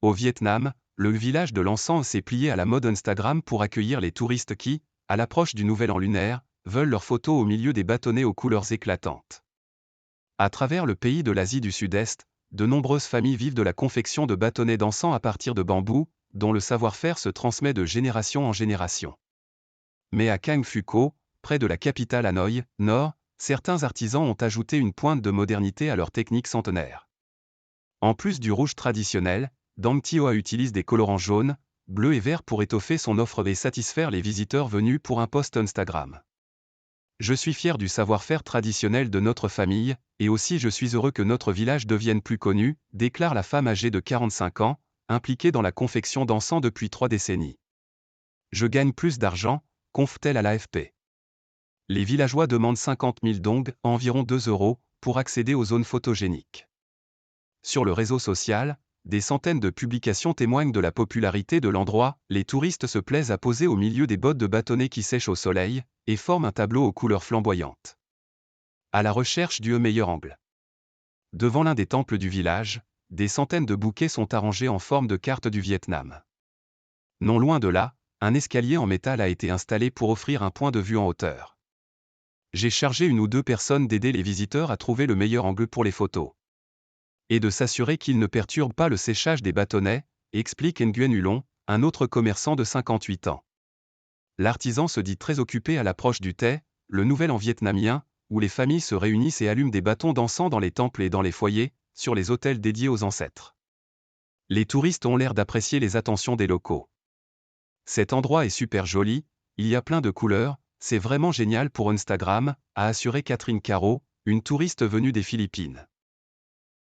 Au Vietnam, le village de l'encens s'est plié à la mode Instagram pour accueillir les touristes qui, à l'approche du nouvel an lunaire, veulent leurs photos au milieu des bâtonnets aux couleurs éclatantes. À travers le pays de l'Asie du Sud-Est, de nombreuses familles vivent de la confection de bâtonnets d'encens à partir de bambou, dont le savoir-faire se transmet de génération en génération. Mais à Cang Phu Co, près de la capitale Hanoï, Nord, certains artisans ont ajouté une pointe de modernité à leur technique centenaire. En plus du rouge traditionnel, Dang Thioa utilise des colorants jaunes, bleus et verts pour étoffer son offre et satisfaire les visiteurs venus pour un post Instagram. Je suis fier du savoir-faire traditionnel de notre famille, et aussi je suis heureux que notre village devienne plus connu, déclare la femme âgée de 45 ans, impliquée dans la confection d'encens depuis 3 décennies. Je gagne plus d'argent, conf-t-elle à l'AFP. Les villageois demandent 50 000 dong, environ 2 €, pour accéder aux zones photogéniques. Sur le réseau social, des centaines de publications témoignent de la popularité de l'endroit, les touristes se plaisent à poser au milieu des bottes de bâtonnets qui sèchent au soleil, et forment un tableau aux couleurs flamboyantes. À la recherche du meilleur angle. Devant l'un des temples du village, des centaines de bouquets sont arrangés en forme de carte du Vietnam. Non loin de là, un escalier en métal a été installé pour offrir un point de vue en hauteur. J'ai chargé 1 ou 2 personnes d'aider les visiteurs à trouver le meilleur angle pour les photos. Et de s'assurer qu'ils ne perturbent pas le séchage des bâtonnets, explique Nguyen Hulong, un autre commerçant de 58 ans. L'artisan se dit très occupé à l'approche du Tet, le nouvel an vietnamien, où les familles se réunissent et allument des bâtons d'encens dans les temples et dans les foyers, sur les autels dédiés aux ancêtres. Les touristes ont l'air d'apprécier les attentions des locaux. Cet endroit est super joli, il y a plein de couleurs, c'est vraiment génial pour Instagram, a assuré Catherine Caro, une touriste venue des Philippines.